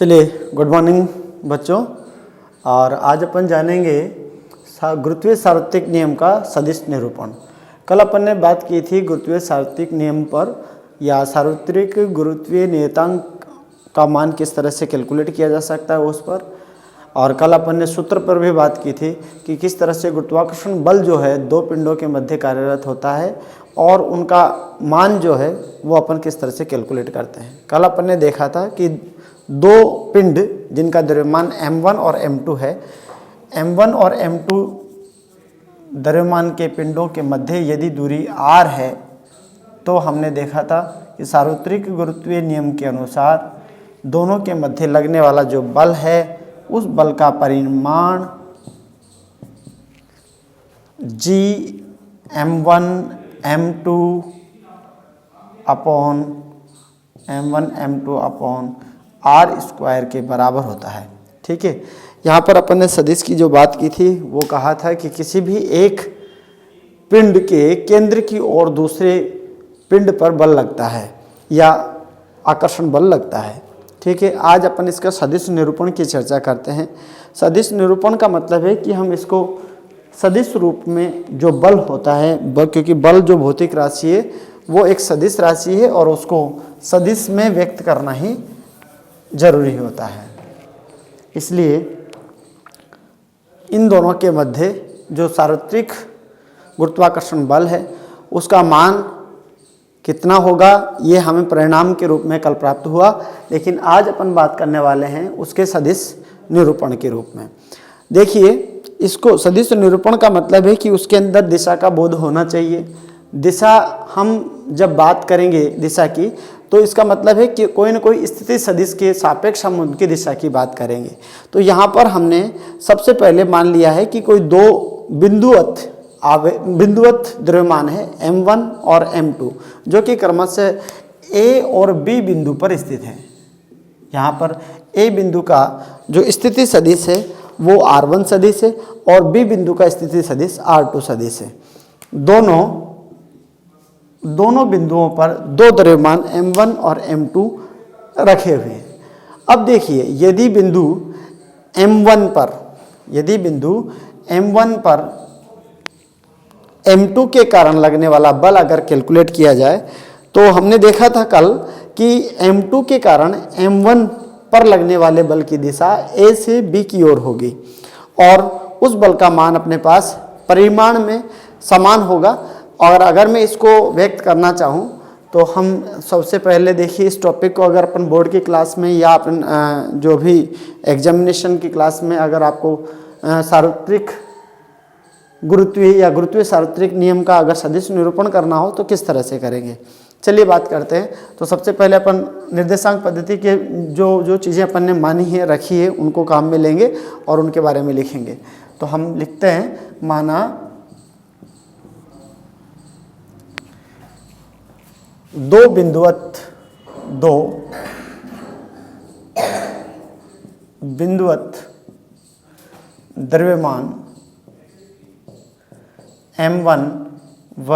चलिए, good morning बच्चों। और आज अपन जानेंगे गुरुत्वीय सार्वत्रिक नियम का सदिश निरूपण। कल अपन ने बात की थी गुरुत्वीय सार्वत्रिक नियम पर, या सार्वत्रिक गुरुत्वीय नियतांक का मान किस तरह से कैलकुलेट किया जा सकता है उस पर। और कल अपन ने सूत्र पर भी बात की थी कि किस तरह से गुरुत्वाकर्षण बल जो है दो पिंडों के मध्य कार्यरत होता है और उनका मान जो है वो अपन किस तरह से कैलकुलेट करते हैं। कल अपन ने देखा था कि दो पिंड जिनका द्रव्यमान m1 और m2 है, m1 और m2 द्रव्यमान के पिंडों के मध्य यदि दूरी r है तो हमने देखा था कि सार्वत्रिक गुरुत्वीय नियम के अनुसार दोनों के मध्य लगने वाला जो बल है उस बल का परिमाण G m1 m2 upon m1 m2 upon r square के बराबर होता है। ठीक है, यहाँ पर अपन ने सदिश की जो बात की थी वो कहा था कि किसी भी एक पिंड के केंद्र की ओर दूसरे पिंड पर बल लगता है या आकर्षण बल लगता है। ठीक है, आज अपन इसका सदिश निरूपण की चर्चा करते हैं। सदिश निरूपण का मतलब है कि हम इसको सदिश रूप में जो बल होता है, क्योंकि बल जो भौतिक राशि है वो एक सदिश राशि है और उसको सदिश में व्यक्त करना ही जरूरी होता है। इसलिए इन दोनों के मध्य जो सार्वत्रिक गुरुत्वाकर्षण बल है उसका मान कितना होगा ये हमें परिणाम के रूप में कल प्राप्त हुआ, लेकिन आज अपन बात करने वाले हैं उसके सदिश निरूपण के रूप में। देखिए, इसको सदिश निरूपण का मतलब है कि उसके अंदर दिशा का बोध होना चाहिए। दिशा हम जब बात करेंगे दिशा की तो इसका मतलब है कि कोई न कोई स्थिति सदिश के सापेक्ष हम उनकी दिशा की बात करेंगे। तो यहाँ पर हमने सबसे पहले मान लिया है कि कोई दो बिंदुवत द्रव्यमान है m1 और m2 जो कि क्रमशः A और B बिंदु पर स्थित है। यहाँ पर A बिंदु का जो स्थिति सदिश है वो r1 सदिश है और B बिंदु का स्थिति सदिश r2 सदिश है। दोनों बिंदुओं पर दो द्रव्यमान m1 और m2 रखे हुए हैं। अब देखिए, यदि बिंदु m1 पर m2 के कारण लगने वाला बल अगर कैलकुलेट किया जाए तो हमने देखा था कल कि m2 के कारण m1 पर लगने वाले बल की दिशा A से B की ओर होगी और उस बल का मान अपने पास परिमाण में समान होगा। और अगर मैं इसको व्यक्त करना चाहूँ तो हम सबसे पहले देखिए इस टॉपिक को अगर अपन बोर्ड की क्लास में या अपन जो भी एग्जामिनेशन की क्लास में अगर आपको सार्वत्रिक गुरुत्वीय या गुरुत्वीय सार्वत्रिक नियम का अगर सदिश निरूपण करना हो तो किस तरह से करेंगे। चलिए बात करते हैं। तो सबसे पहले अपन निर्देशांक पद्धति के जो चीज़ें अपन ने मानी है रखी है उनको काम में लेंगे और उनके बारे में लिखेंगे। तो हम लिखते हैं, माना दो बिंदुवत द्रव्यमान m1 व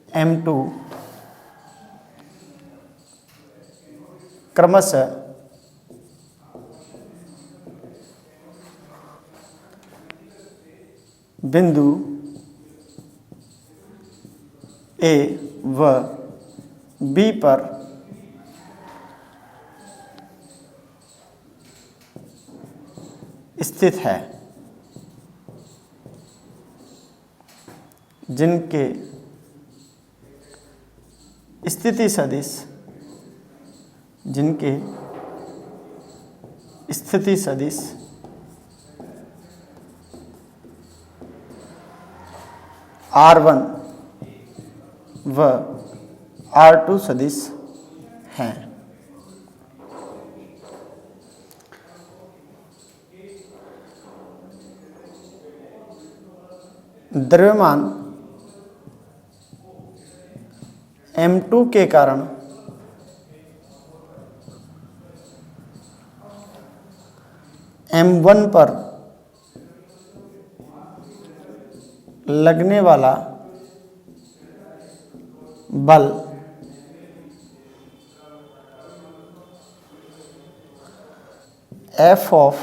m2 क्रमशः बिंदु A व B पर स्थित है, जिनके स्थिति सदिश r1 व r2 सदिश हैं। द्रव्यमान m2 के कारण m1 पर लगने वाला बल एफ ऑफ,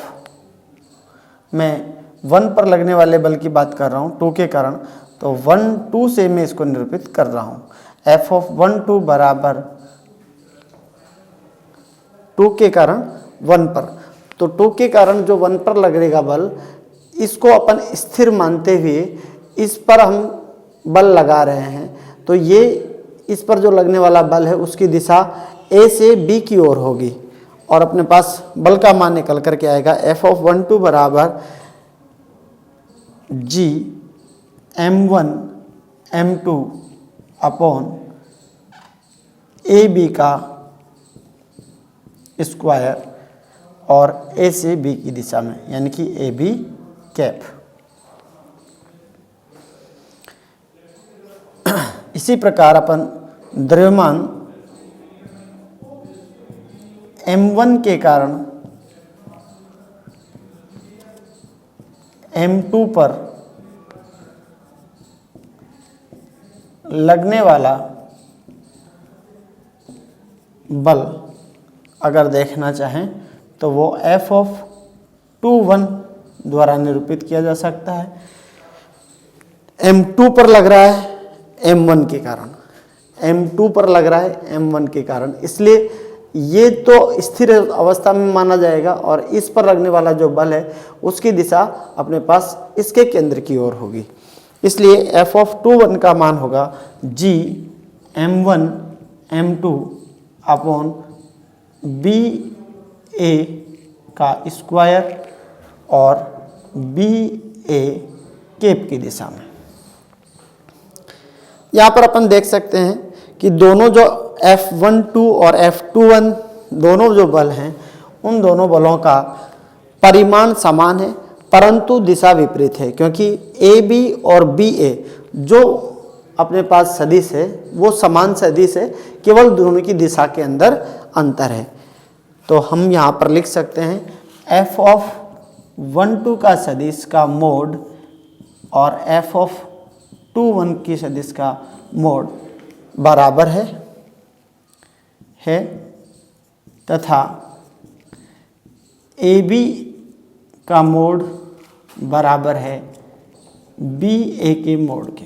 मैं 1 पर लगने वाले बल की बात कर रहा हूँ 2 के कारण, तो 1 2 से मैं इसको निरूपित कर रहा हूँ। एफ ऑफ 1 2 बराबर 2 के कारण 1 पर, तो 2 के कारण जो 1 पर लगेगा बल, इसको अपन स्थिर मानते हुए इस पर हम बल लगा रहे हैं, तो ये इस पर जो लगने वाला बल है उसकी दिशा ए से बी की ओर होगी और अपने पास बल का मान निकल करके आएगा एफ ऑफ 1 2 बराबर G m1 m2 upon A B का स्क्वायर और ए से बी की दिशा में, यानी कि ए बी कैप। इसी प्रकार अपन द्रव्यमान m1 के कारण m2 पर लगने वाला बल अगर देखना चाहें तो वो एफ ऑफ 2 1 द्वारा निरूपित किया जा सकता है। m2 पर लग रहा है m1 के कारण, m2 पर लग रहा है m1 के कारण, इसलिए ये तो स्थिर अवस्था में माना जाएगा और इस पर लगने वाला जो बल है उसकी दिशा अपने पास इसके केंद्र की ओर होगी। इसलिए एफ ऑफ 2 1 का मान होगा जी m1 m2 अपॉन बी ए का स्क्वायर और बी ए केप की दिशा में। यहाँ पर अपन देख सकते हैं कि दोनों जो F12 और F21 दोनों जो बल हैं उन दोनों बलों का परिमाण समान है परंतु दिशा विपरीत है, क्योंकि ए बी और बी ए जो अपने पास सदिश है वो समान सदिश है, केवल दोनों की दिशा के अंदर अंतर है। तो हम यहाँ पर लिख सकते हैं एफ ऑफ 1 2 का सदिश का मोड और एफ ऑफ 2 1 की सदिश का मोड बराबर है तथा ए बी का मोड बराबर है बी ए के मोड के।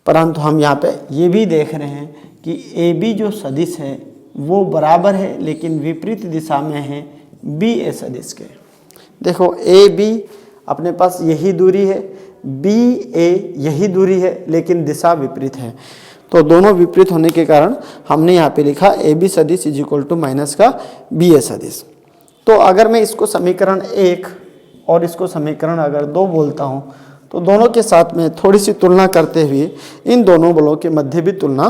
परंतु हम यहाँ पे ये भी देख रहे हैं कि ए बी जो सदिश है वो बराबर है लेकिन विपरीत दिशा में है बी ए सदिश के। देखो ए बी अपने पास यही दूरी है, बी ए यही दूरी है लेकिन दिशा विपरीत है, तो दोनों विपरीत होने के कारण हमने यहाँ पे लिखा ए बी सदिश इज इक्वल टू माइनस का बी ए सदिश। तो अगर मैं इसको समीकरण 1 और इसको समीकरण अगर 2 बोलता हूँ तो दोनों के साथ में थोड़ी सी तुलना करते हुए इन दोनों बलों के मध्य भी तुलना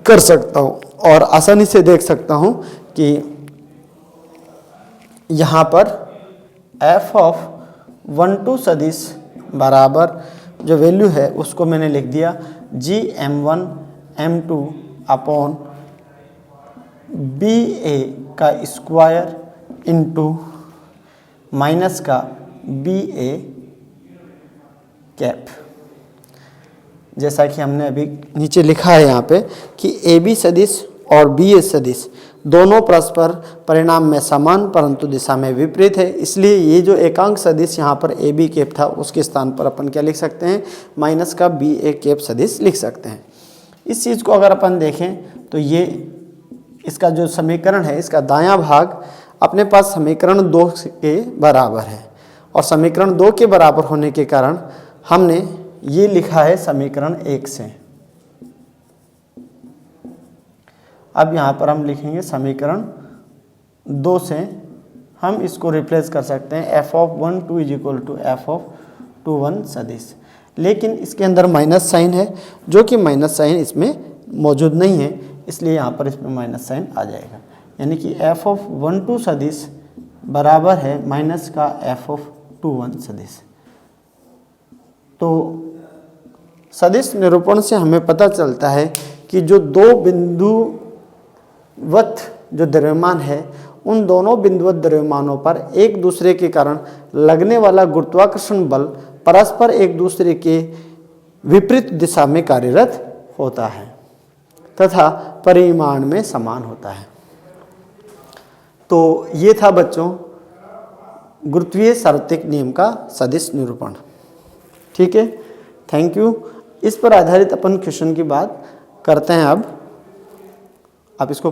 कर सकता हूँ और आसानी से देख सकता हूँ कि यहाँ पर एफ ऑफ 1 2 सदिश बराबर जो वैल्यू है उसको मैंने लिख दिया जी m1 m2 अपॉन बी ए का स्क्वायर इंटू माइनस का बी ए कैप। जैसा कि हमने अभी नीचे लिखा है यहाँ पे कि ए बी सदिश और बी ए सदिश दोनों परस्पर परिणाम में समान परंतु दिशा में विपरीत है, इसलिए ये जो एकांक सदिश यहाँ पर ए बी कैप था उसके स्थान पर अपन क्या लिख सकते हैं माइनस का बी ए कैप सदिश लिख सकते हैं। इस चीज़ को अगर अपन देखें तो ये इसका जो समीकरण है इसका दायां भाग अपने पास समीकरण 2 के बराबर है और समीकरण 2 के बराबर होने के कारण हमने ये लिखा है समीकरण 1 से। अब यहाँ पर हम लिखेंगे समीकरण 2 से हम इसको रिप्लेस कर सकते हैं F of 1 2 is equal to F of 2 1 सदिश, लेकिन इसके अंदर माइनस साइन है जो कि माइनस साइन इसमें मौजूद नहीं है, इसलिए यहाँ पर इसमें माइनस साइन आ जाएगा, यानी कि एफ ऑफ 1 2 सदिश बराबर है माइनस का एफ ऑफ 2 1 सदिश। तो सदिश निरूपण से हमें पता चलता है कि जो दो बिंदुवत जो द्रव्यमान है उन दोनों बिंदुवत द्रव्यमानों पर एक दूसरे के कारण लगने वाला गुरुत्वाकर्षण बल परस्पर एक दूसरे के विपरीत दिशा में कार्यरत होता है। तथा परिमाण में समान होता है। तो ये था बच्चों गुरुत्वीय सार्वत्रिक नियम का सदिश निरूपण। ठीक है, थैंक यू। इस पर आधारित अपन क्वेश्चन की बात करते हैं अब। आप इसको